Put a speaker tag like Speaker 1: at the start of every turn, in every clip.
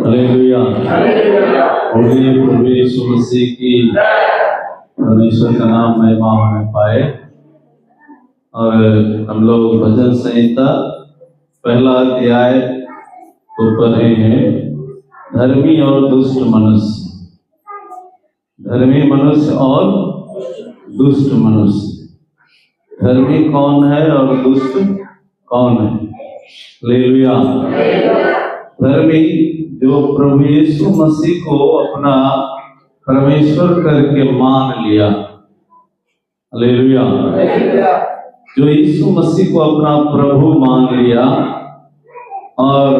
Speaker 1: Hallelujah. प्रभु यीशु मसीह की परमेश्वर का नाम महिमा होने पाए। और हम लोग भजन संहिता पहला अध्याय को पढ़े हैं, धर्मी और दुष्ट मनुष्य। धर्मी मनुष्य और दुष्ट मनुष्य। धर्मी कौन है और दुष्ट कौन है? हालेलुया। धर्मी जो प्रभु यीशु मसीह को अपना परमेश्वर करके मान लिया। हालेलुया। जो यीशु मसीह को अपना प्रभु मान लिया और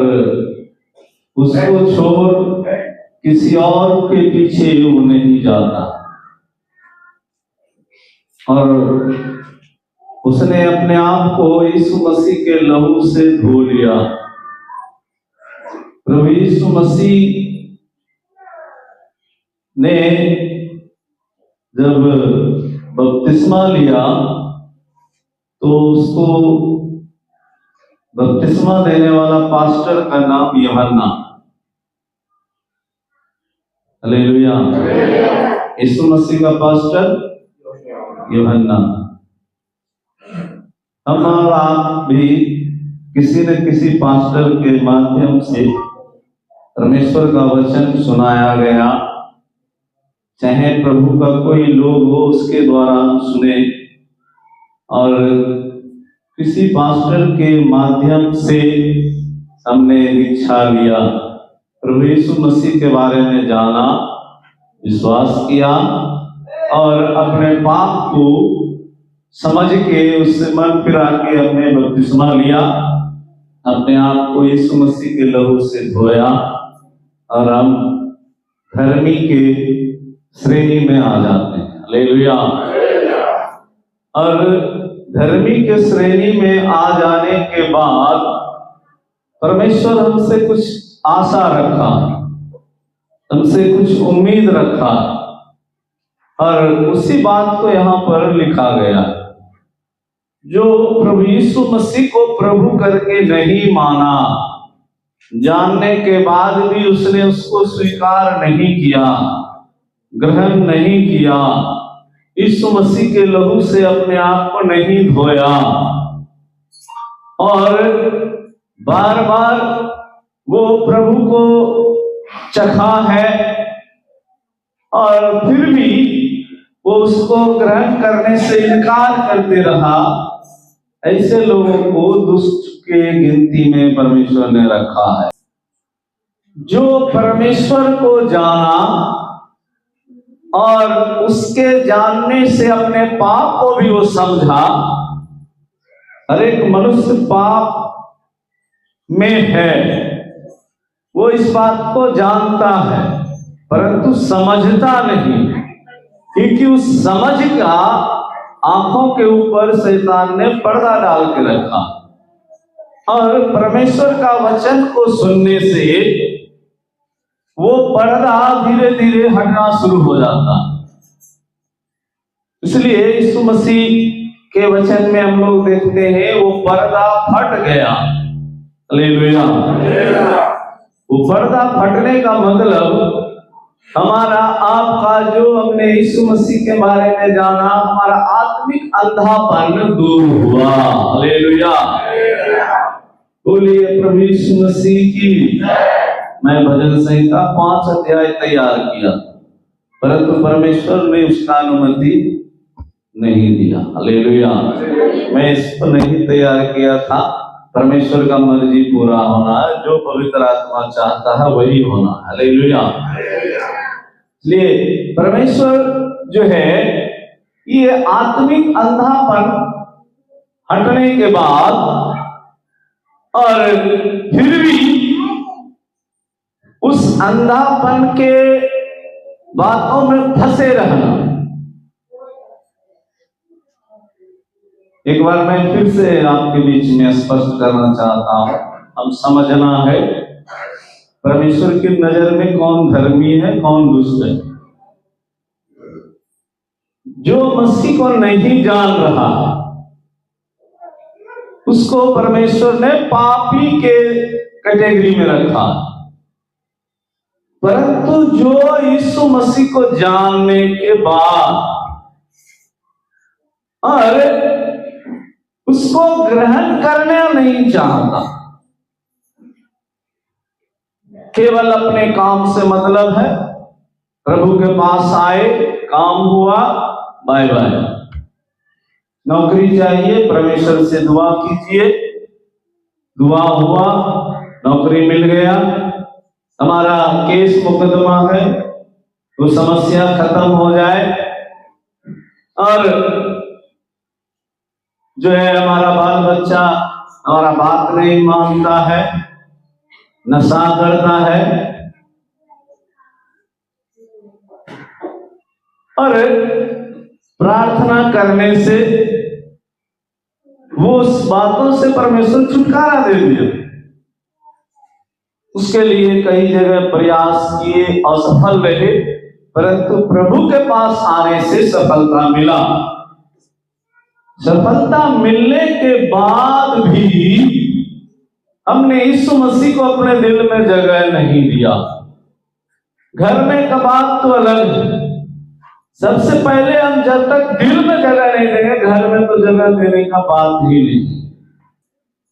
Speaker 1: उसको छोड़ किसी और के पीछे वो नहीं जाता, और उसने अपने आप को यीशु मसीह के लहू से धो लिया। प्रभु यीशु मसीह ने जब बपतिस्मा लिया तो उसको बपतिस्मा देने वाला पास्टर का नाम यूहन्ना। हालेलुया। यीशु मसीह का पास्टर यूहन्ना। हम और आप भी किसी न किसी पास्टर के माध्यम से परमेश्वर का वचन सुनाया गया, चाहे प्रभु का कोई लोग हो उसके द्वारा हम सुने, और किसी पास्टर के माध्यम से हमने दीक्षा लिया, प्रभु यीशु मसीह के बारे में जाना, विश्वास किया और अपने पाप को समझ के उससे मन फिरा के अपने बपतिस्मा लिया, अपने आप को यीशु मसीह के लहू से धोया और हम धर्मी के श्रेणी में आ जाते हैं। हालेलुया। और धर्मी के श्रेणी में आ जाने के बाद परमेश्वर हमसे कुछ आशा रखा, हमसे कुछ उम्मीद रखा, और उसी बात को यहाँ पर लिखा गया। जो प्रभु यीशु मसीह को प्रभु करके नहीं माना, जानने के बाद भी उसने उसको स्वीकार नहीं किया, ग्रहण नहीं किया, यीशु मसीह के लहू से अपने आप को नहीं धोया, और बार बार वो प्रभु को चखा है और फिर भी वो उसको ग्रहण करने से इनकार करते रहा, ऐसे लोगों को दुष्ट के गिनती में परमेश्वर ने रखा है। जो परमेश्वर को जाना और उसके जानने से अपने पाप को भी वो समझा। हर एक मनुष्य पाप में है, वो इस बात को जानता है परंतु समझता नहीं, क्योंकि उस समझ का आंखों के ऊपर शैतान ने पर्दा डाल के रखा, और परमेश्वर का वचन को सुनने से वो पर्दा धीरे धीरे हटना शुरू हो जाता। इसलिए यीशु मसीह के वचन में हम लोग देखते हैं वो पर्दा फट गया। हालेलुया। वो पर्दा फटने का मतलब हमारा आपका जो हमने यीशु मसीह के बारे में जाना, हमारा आत्मिक अंधापन दूर हुआ। हालेलुया। बोलिए प्रभु यीशु मसीह की। मैं भजन संहिता 5 अध्याय तैयार किया, परंतु परमेश्वर ने उसका अनुमति नहीं दिया। हालेलुया। मैं इसको नहीं तैयार किया था। परमेश्वर का मर्जी पूरा होना है, जो पवित्र आत्मा चाहता है वही होना। हालेलुया। इसलिए परमेश्वर जो है, ये आत्मिक अंधापन हटने के बाद और फिर भी उस अंधापन के बातों में फंसे रहना। एक बार मैं फिर से आपके बीच में स्पष्ट करना चाहता हूं, हम समझना है परमेश्वर की नजर में कौन धर्मी है कौन दुष्ट है। जो मसीह को नहीं जान रहा उसको परमेश्वर ने पापी के कैटेगरी में रखा। परंतु जो यीशु मसीह को जानने के बाद और उसको ग्रहण करना नहीं चाहता, केवल अपने काम से मतलब है, प्रभु के पास आए, काम हुआ, बाय बाय। नौकरी चाहिए, परमेश्वर से दुआ कीजिए, दुआ हुआ, नौकरी मिल गया। हमारा केस मुकदमा है, वो समस्या खत्म हो जाए। और जो है हमारा बाल बच्चा हमारा बात नहीं मानता है, नशा करता है, और प्रार्थना करने से वो उस बातों से परमेश्वर छुटकारा दे दिया। उसके लिए कई जगह प्रयास किए, असफल रहे, परंतु प्रभु के पास आने से सफलता मिला। सफलता मिलने के बाद भी हमने यीशु मसीह को अपने दिल में जगह नहीं दिया। घर में का बात तो अलग है, सबसे पहले हम जब तक दिल में जगह नहीं देंगे, घर में तो जगह देने का बात ही नहीं।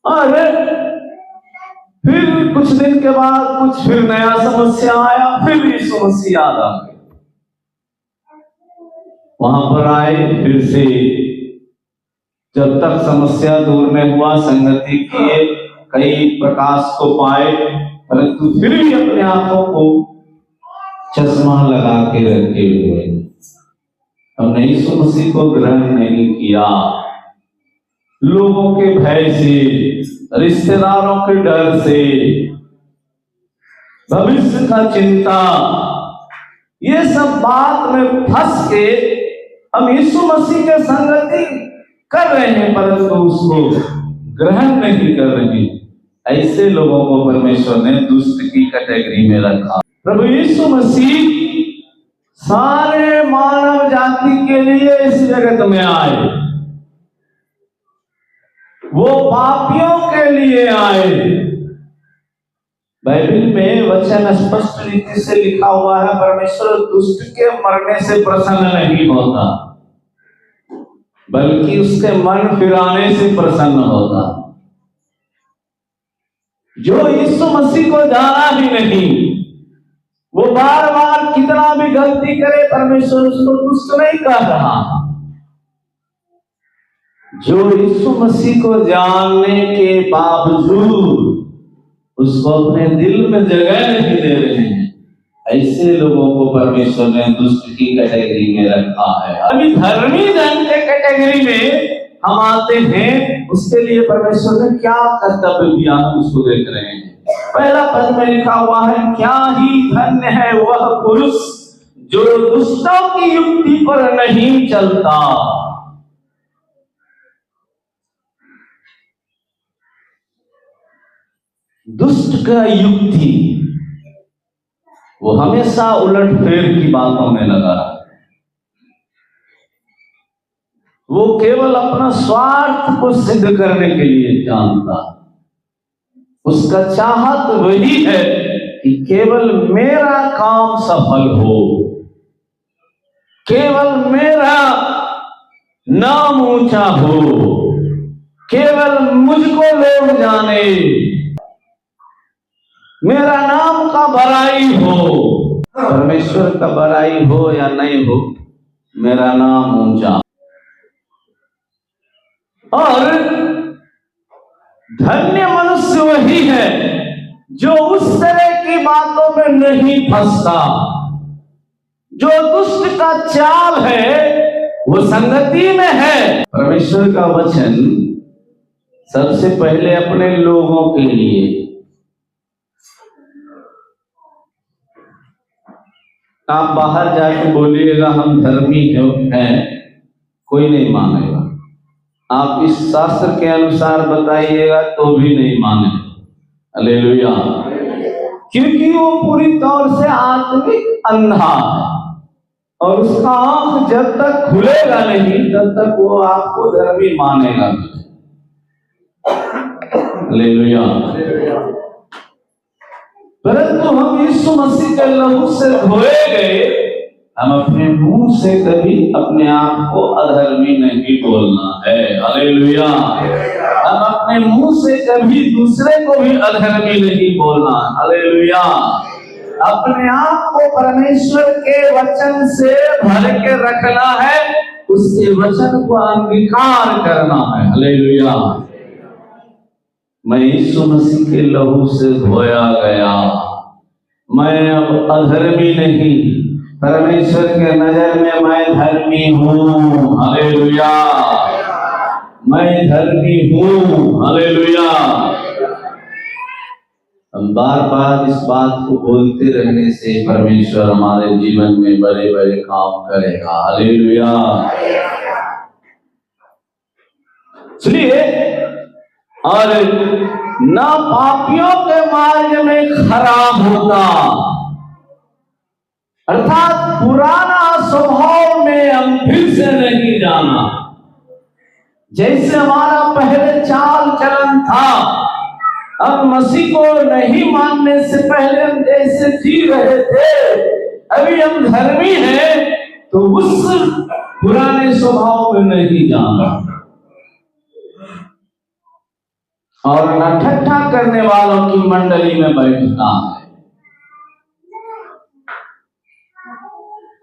Speaker 1: और फिर कुछ दिन के बाद कुछ फिर नया समस्या आया, फिर यीशु मसीह याद आ गए, वहां पर आए, फिर से जब तक समस्या दूर नहीं हुआ, संगति किए, कई प्रकाश को पाए, परंतु फिर भी अपने आंखों को चश्मा लगा के रखे हुए हमने यीशु मसीह को ग्रहण नहीं किया। लोगों के भय से, रिश्तेदारों के डर से, भविष्य का चिंता, ये सब बात में फंस के हम यीशु मसीह के संगति कर रहे हैं, परंतु उसको ग्रहण नहीं कर रहे। ऐसे लोगों को परमेश्वर ने दुष्ट की कैटेगरी में रखा। प्रभु यीशु मसीह सारे मानव जाति के लिए इस जगत में आए, वो पापियों के लिए आए। बाइबल में वचन स्पष्ट रीति से लिखा हुआ है, परमेश्वर दुष्ट के मरने से प्रसन्न नहीं होता, बल्कि उसके मन फिराने से प्रसन्न होता। जो यीशु मसीह को जाना ही नहीं, वो बार बार कितना भी गलती करे, परमेश्वर उसको दुष्ट नहीं कर रहा। जो यीशु मसीह को जानने के बावजूद उसको अपने दिल में जगह नहीं दे रहे हैं, ऐसे लोगों को परमेश्वर ने दुष्ट की कैटेगरी में रखा है। अभी धर्मी जन के कैटेगरी में हम आते हैं, उसके लिए परमेश्वर ने क्या कर्तव्य दिया हम उसको देख रहे हैं। पहला पद में लिखा हुआ है, क्या ही धन्य है वह पुरुष जो दुष्टों की युक्ति पर नहीं चलता। दुष्ट का युक्ति वो हमेशा उलट फेर की बातों में लगा रहा, वो केवल अपना स्वार्थ को सिद्ध करने के लिए जानता। उसका चाहत वही है कि केवल मेरा काम सफल हो, केवल मेरा नाम ऊंचा हो, केवल मुझको लोग जाने, मेरा नाम का बड़ाई हो। परमेश्वर का बड़ाई हो या नहीं हो, मेरा नाम ऊंचा। और धन्य मनुष्य वही है जो उस तरह की बातों में नहीं फंसता। जो दुष्ट का चाल है वो संगति में है। परमेश्वर का वचन सबसे पहले अपने लोगों के लिए, आप बाहर जाके बोलिएगा हम धर्मी हैं, कोई नहीं मानेगा। आप इस शास्त्र के अनुसार बताइएगा तो भी नहीं मानेगा। हालेलुया। क्योंकि वो पूरी तौर से आत्मिक अंधा है, और उसका आंख जब तक खुलेगा नहीं तब तक वो आपको धर्मी मानेगा। हालेलुया। परंतु हम यीशु मसीह के लहू से धोए गए, हम अपने मुंह से कभी अपने आप को अधर्मी नहीं बोलना है। हालेलुया। हम अपने मुंह से कभी दूसरे को भी अधर्मी नहीं बोलना। हालेलुया। अपने आप को परमेश्वर के वचन से भर के रखना है, उसके वचन को अंगीकार करना है। हालेलुया। मैं यीशु मसीह के लहू से धोया गया, मैं अब अधर्मी नहीं, परमेश्वर के नजर में मैं धर्मी हूँ। हालेलुया। मैं धर्मी हूँ। हालेलुया। हम बार बार इस बात को बोलते रहने से परमेश्वर हमारे जीवन में बड़े बड़े काम करेगा। हालेलुया। सुनिए, और ना पापियों के मार्ग में खराब होता, अर्थात पुराना स्वभाव में हम फिर से नहीं जाना। जैसे हमारा पहले चाल चलन था, हम मसीह को नहीं मानने से पहले हम जैसे जी रहे थे, अभी हम धर्मी हैं, तो उस पुराने स्वभाव में नहीं जाना। और न ठट्ठा करने वालों की मंडली में बैठना है।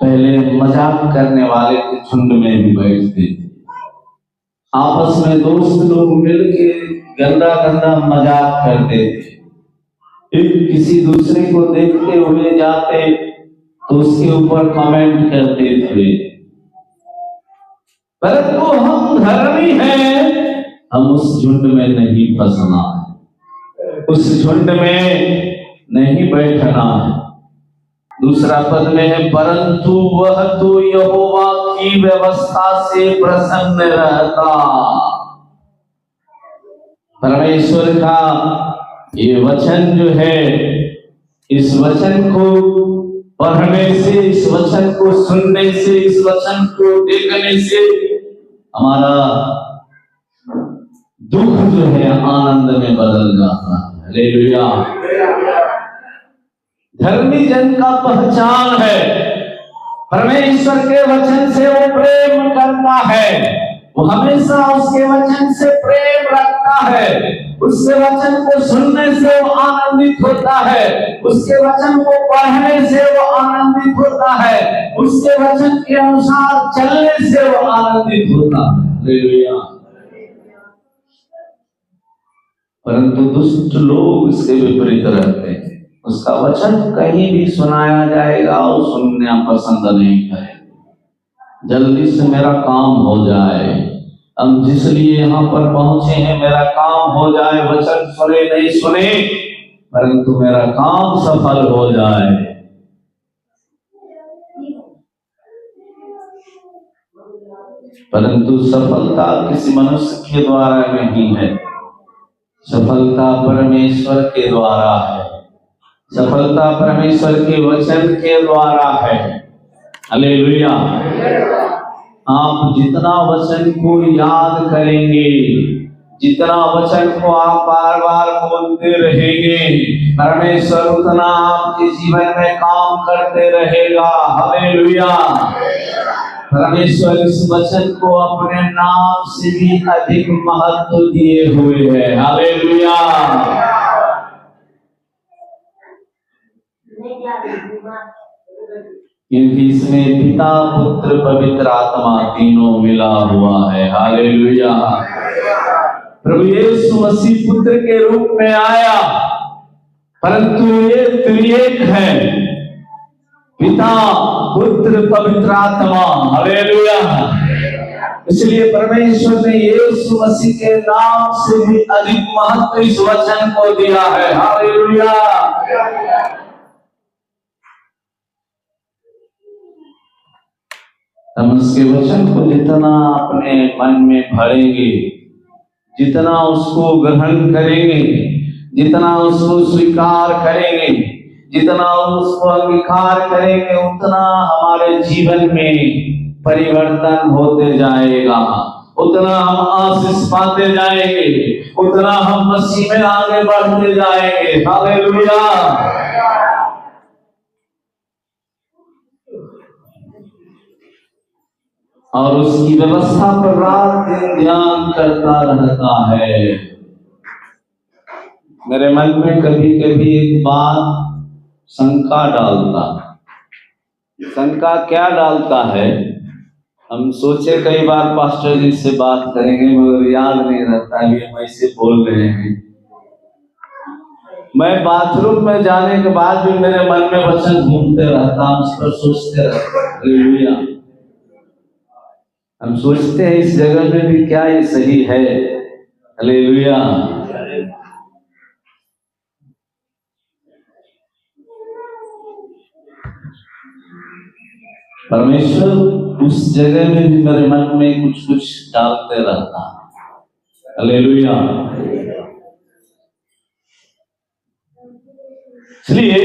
Speaker 1: पहले मजाक करने वाले के झुंड में भी बैठते थे, आपस में दोस्त लोग मिलके गंदा गंदा मजाक करते थे। एक किसी दूसरे को देखते हुए जाते तो उसके ऊपर कमेंट करते थे। परंतु हम धर्मी हैं, हम उस झुंड में नहीं फंसना है, उस झुंड में नहीं बैठना है। दूसरा पद में है, परंतु वह तो यहोवा की व्यवस्था से प्रसन्न रहता। परमेश्वर का ये वचन जो है, इस वचन को पढ़ने से, इस वचन को सुनने से, इस वचन को देखने से हमारा दुख जो है आनंद में बदल जाता है। हालेलुया। धर्मी जन का पहचान है, परमेश्वर के वचन से वो प्रेम करता है, वो हमेशा उसके वचन से प्रेम रखता है, उसके वचन को सुनने से वो आनंदित होता है, उसके वचन को पढ़ने से वो आनंदित होता है, उसके वचन के अनुसार चलने से वो आनंदित होता है। हालेलुया। परंतु दुष्ट लोग इसके विपरीत रहते हैं, उसका वचन कहीं भी सुनाया जाएगा और सुनना पसंद नहीं करेगा। जल्दी से मेरा काम हो जाए, हम जिसलिए यहाँ पर पहुंचे हैं, मेरा काम हो जाए, वचन सुने नहीं सुने, परंतु मेरा काम सफल हो जाए। परंतु सफलता किसी मनुष्य के द्वारा नहीं है, सफलता परमेश्वर के द्वारा है, सफलता परमेश्वर के वचन के द्वारा है। हालेलुया। आप जितना वचन को याद करेंगे, जितना वचन को आप बार बार बोलते रहेंगे, परमेश्वर उतना आपके जीवन में काम करते रहेगा। हालेलुया। परमेश्वर इस वचन को अपने नाम से भी अधिक महत्व दिए हुए है। हालेलुया। क्योंकि इसमें पिता, पुत्र, पवित्र आत्मा तीनों मिला हुआ है। हालेलुया। प्रभु यीशु मसीह पुत्र के रूप में आया, परंतु ये त्रिएक है, पिता, पुत्र, पवित्र आत्मा। हालेलुया। इसलिए परमेश्वर ने यीशु मसीह के नाम से भी अधिक महत्व इस वचन को दिया है। हालेलुया। हम उसके वचन को जितना अपने मन में भरेंगे, जितना उसको ग्रहण करेंगे, जितना उसको स्वीकार करेंगे, जितना उसको अंगीकार करेंगे, उतना हमारे जीवन में परिवर्तन होते जाएगा, उतना हम आशीष पाते जाएंगे, उतना हम मसीह में आगे बढ़ते जाएंगे। हालेलुया। और उसकी व्यवस्था पर रात दिन ध्यान करता रहता है। मेरे मन में कभी कभी एक बात शंका डालता। शंका क्या डालता है? हम सोचे कई बार पास्टर जी से बात करेंगे, मगर याद नहीं रहता ये हम ऐसे बोल रहे हैं। मैं बाथरूम में जाने के बाद भी मेरे मन में वचन घूमते रहता, हम उस पर सोचते रहते। हालेलुया। हम सोचते हैं इस जगह में भी क्या ये सही है? हालेलुया। परमेश्वर उस जगह में भी मेरे मन में कुछ कुछ डालते रहता। हालेलुया। इसलिए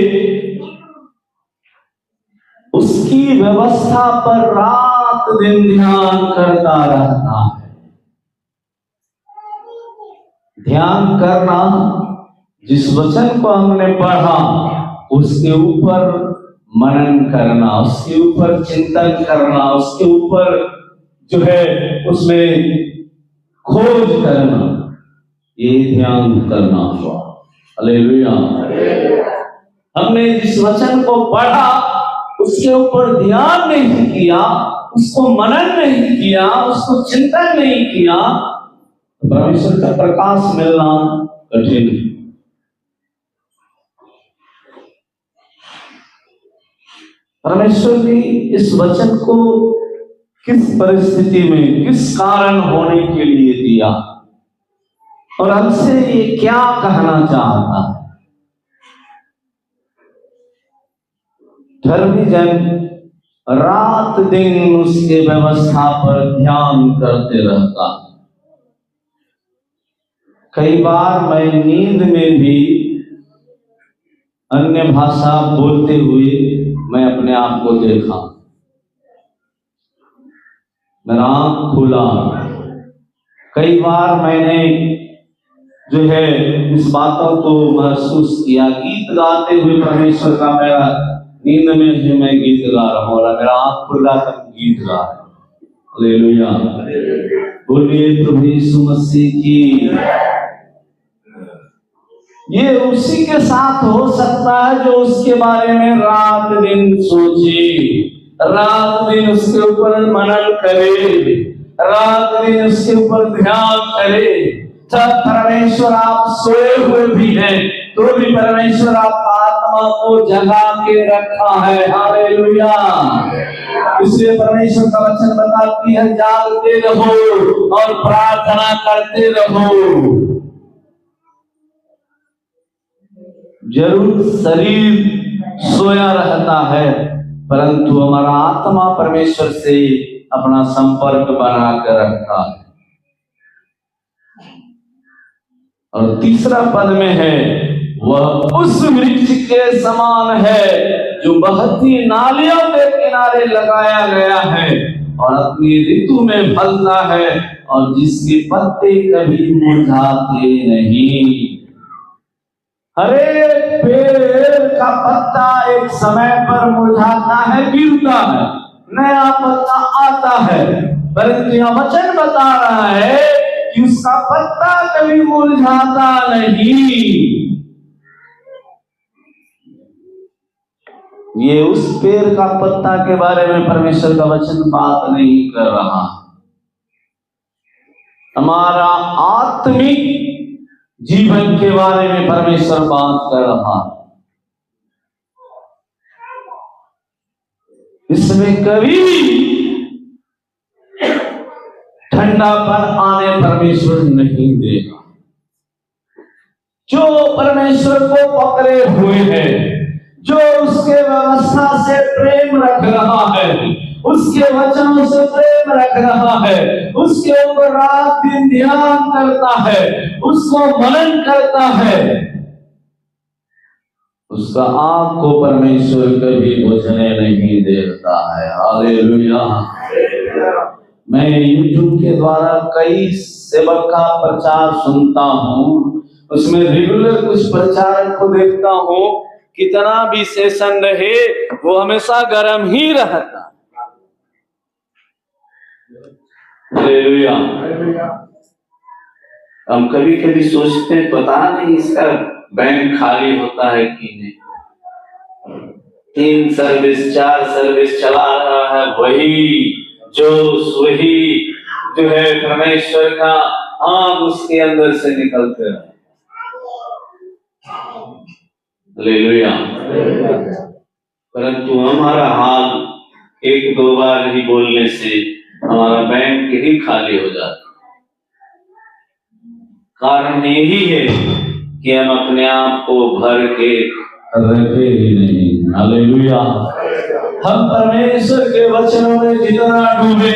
Speaker 1: उसकी व्यवस्था पर रात दिन ध्यान करता रहता है। ध्यान करना, जिस वचन को हमने पढ़ा उसके ऊपर मनन करना, उसके ऊपर चिंतन करना, उसके ऊपर जो है उसमें खोज करना, ये ध्यान करना हुआ। हालेलुया। हमने जिस वचन को पढ़ा उसके ऊपर ध्यान नहीं किया, उसको मनन नहीं किया, उसको चिंतन नहीं किया, परमेश्वर का प्रकाश मिलना कठिन है। परमेश्वर ने इस वचन को किस परिस्थिति में, किस कारण होने के लिए दिया और हमसे ये क्या कहना चाहता है? धर्मी जन रात दिन उसके व्यवस्था पर ध्यान करते रहता। कई बार मैं नींद में भी अन्य भाषा बोलते हुए मैं अपने आप को देखा। मेरा आंख खुला। कई बार मैंने जो है इस बातों को महसूस किया। गीत गाते हुए परमेश्वर का, मेरा नींद में भी मैं गीत गा रहा हूँ और मेरा आंख खुला तब गीत गा रहा हूँ। हालेलुया। बोलिए प्रभु यीशु मसीह की। ये उसी के साथ हो सकता है जो उसके बारे में रात दिन सोचे, रात दिन उसके ऊपर मनन करे, रात दिन उसके ऊपर ध्यान करे। जब परमेश्वर आप सोए हुए भी हैं तो भी परमेश्वर आपका आत्मा को जगा के रखा है। हालेलुया। इसलिए परमेश्वर का वचन बताती है, जागते रहो और प्रार्थना करते रहो। जरूर शरीर सोया रहता है, परंतु हमारा आत्मा परमेश्वर से अपना संपर्क बना कर रखता है। और तीसरा पद में है, वह उस वृक्ष के समान है जो बहती नालियों के किनारे लगाया गया है और अपनी ऋतु में फलता है और जिसके पत्ते कभी मुरझाते नहीं। हरे पेड़ का पत्ता एक समय पर मुरझाता है, गिरता है, नया पत्ता आता है, परंतु यह वचन बता रहा है कि उसका पत्ता कभी मुरझाता नहीं। ये उस पेड़ का पत्ता के बारे में परमेश्वर का वचन बात नहीं कर रहा। हमारा आत्मिक जीवन के बारे में परमेश्वर बात कर रहा। इसमें कभी ठंडापन आने परमेश्वर नहीं देगा। जो परमेश्वर को पकड़े हुए है, जो उसके व्यवस्था से प्रेम रख रहा है, उसके वचनों से प्रेम रख रहा है, उसके ऊपर रात दिन ध्यान करता है, उसको मनन करता है, उसका आँख को परमेश्वर कभी बुझने नहीं देता है। हालेलुया। मैं यूट्यूब के द्वारा कई सेवक का प्रचार सुनता हूँ, उसमें रेगुलर कुछ प्रचारक को देखता हूँ, कितना भी सेशन रहे वो हमेशा गर्म ही रहता। हालेलुया। हम कभी कभी सोचते हैं पता नहीं इसका बैंक खाली होता है कि नहीं। 3 सर्विस 4 सर्विस चला रहा है, वही जोश, वही जो है परमेश्वर का आग उसके अंदर से निकलते रहे। हालेलुया। परंतु हमारा हाल 1-2 बार ही बोलने से हमारा बैंक ही खाली हो जाता। कारण यही है कि हम अपने आप को भर के रखे ही नहीं। हालेलुया। हम परमेश्वर के वचनों में जितना डूबे,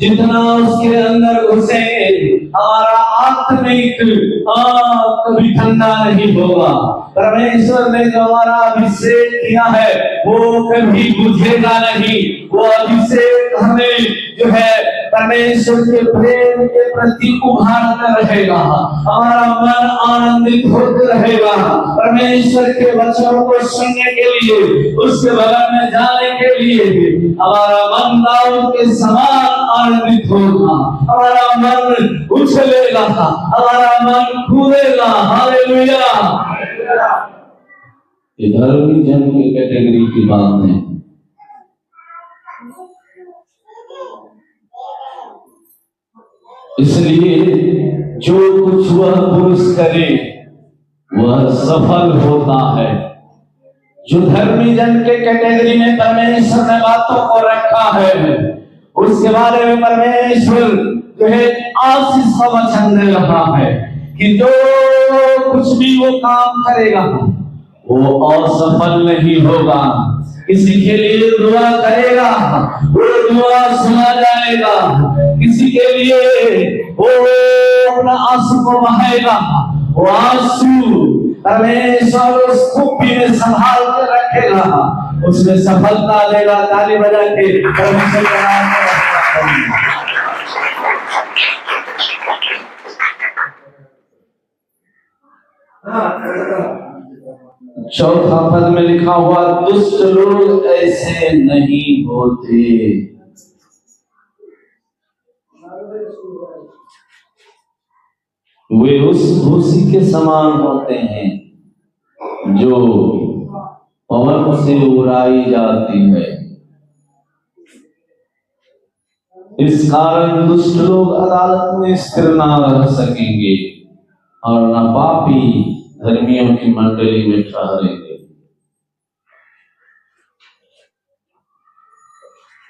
Speaker 1: जितना उसके अंदर घुसे, हमारा आत्मिक कभी ठंडा नहीं होगा। परमेश्वर ने जो हमारा अभिषेक किया है वो कभी बुझेगा नहीं। वो अभिषेक हमें जो है परमेश्वर के प्रेम के प्रति उभारता रहेगा। हमारा मन आनंदित होते रहेगा परमेश्वर के वचनों को सुनने के लिए, उसके बगल में जाने के लिए। हमारा मन दाऊद के समान आनंदित होगा, हमारा मन उछलेगा, हमारा मन कूदेगा। हालेलुया। ये धर्मी जन की कैटेगरी की बात है। इसलिए जो कुछ वह पुरुष करे वह सफल होता है। जो धर्मी जन के कैटेगरी में परमेश्वर ने बातों को रखा है, उसके बारे में परमेश्वर जो है आशीष का वचन दे रहा है कि जो कुछ भी वो काम करेगा वो असफल नहीं होगा। किसी के लिए दुआ करेगा वो दुआ सुना जाएगा, किसी के लिए वो अपना आंसू को बहाएगा, वो आंसू परमेश्वर उस कुप्पी में संभाल के रखेगा, उसमें सफलता देगा। ताली बजा के परमेश्वर का नाम चौथा पद में लिखा हुआ, दुष्ट लोग ऐसे नहीं होते। वे उस भूसी के समान होते हैं जो पवन से उड़ाई जाती है। इस कारण दुष्ट लोग अदालत में स्थिर न रह सकेंगे और न पापी धर्मियों की मंडली में ठहरेंगे।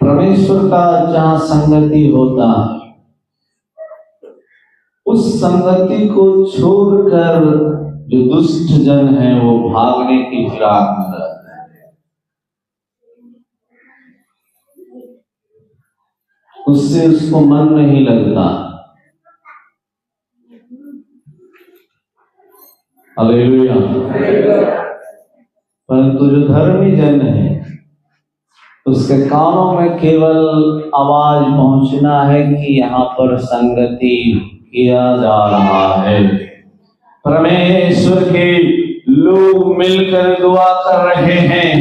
Speaker 1: परमेश्वर का जहां संगति होता है, उस संगति को छोड़कर जो दुष्ट जन है वो भागने की फिराक में रहते हैं। उससे उसको मन नहीं लगता। हालेलुया। परंतु जो धर्मी जन है उसके कानों में केवल आवाज पहुंचना है कि यहाँ पर संगति किया जा रहा है, परमेश्वर के लोग मिलकर दुआ कर रहे हैं।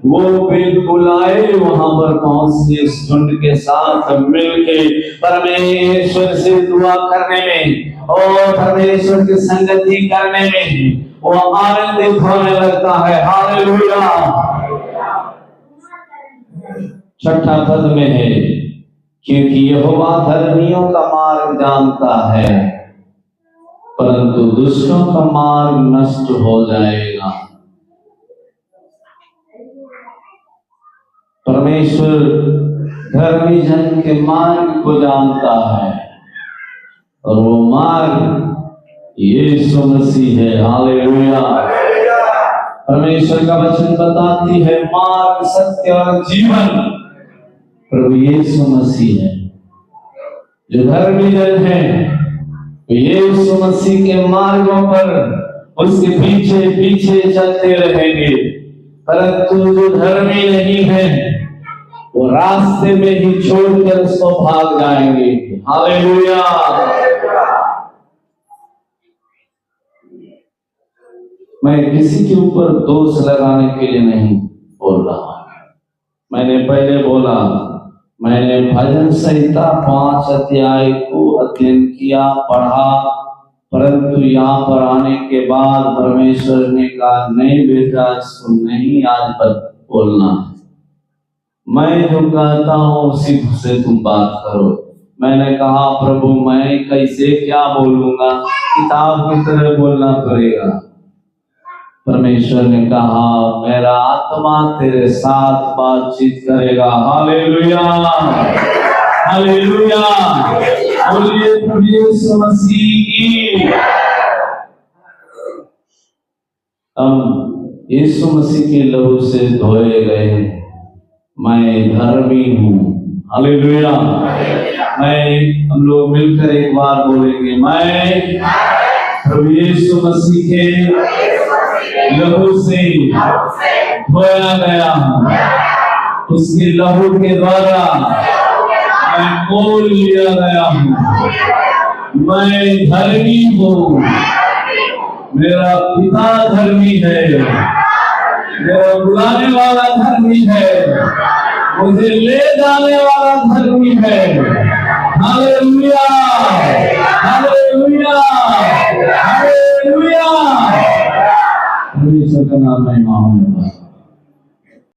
Speaker 1: वो बिल्कुल आए वहां पर पहुंच के इस झुंड के साथ मिलके परमेश्वर से दुआ करने में और परमेश्वर की संगति करने में वो आनंदित होने लगता है। हालेलुया। छठा पद में है, क्योंकि यहोवा धर्मियों का मार्ग जानता है परंतु दुष्टों का मार्ग नष्ट हो जाएगा। परमेश्वर धर्मी जन के मार्ग को जानता है और वो मार्ग यीशु मसीह है। हालेलुया। परमेश्वर का वचन बताती है मार्ग, सत्य और जीवन प्रभु यीशु मसीह है। जो धर्मी जन है यीशु मसीह के मार्गों पर उसके पीछे पीछे चलते रहेंगे, परंतु जो धर्मी नहीं है वो रास्ते में ही छोड़कर उसको भाग जाएंगे। हालेलुया। मैं किसी के ऊपर दोष लगाने के लिए नहीं बोल रहा। मैंने पहले बोला मैंने भजन संहिता 5 अध्याय को अध्ययन किया, पढ़ा, परंतु यहाँ पर आने के बाद परमेश्वर ने कहा नहीं बेटा, इसको नहीं आज बोलना, मैं जो कहता हूँ उसी से तुम बात करो। मैंने कहा प्रभु मैं कैसे क्या बोलूंगा, किताब की तरह बोलना पड़ेगा। परमेश्वर ने कहा मेरा आत्मा तेरे साथ बातचीत करेगा। हालेलुया, हालेलुया, बोलिए प्रभु यीशु मसीह की। हम यीशु मसीह के लहू से धोए गए, मैं धर्मी हूँ। हालेलुया, हम लोग मिलकर एक बार बोलेंगे, मैं प्रभु यीशु मसीह के लहू से धोया गया हूँ, उसके लहू के द्वारा मैं मोल लिया गया हूँ, मैं धर्मी हूँ, मेरा पिता धर्मी है, मेरा बुलाने वाला धर्मी है, मुझे ले जाने वाला धर्मी है। हालेलुया।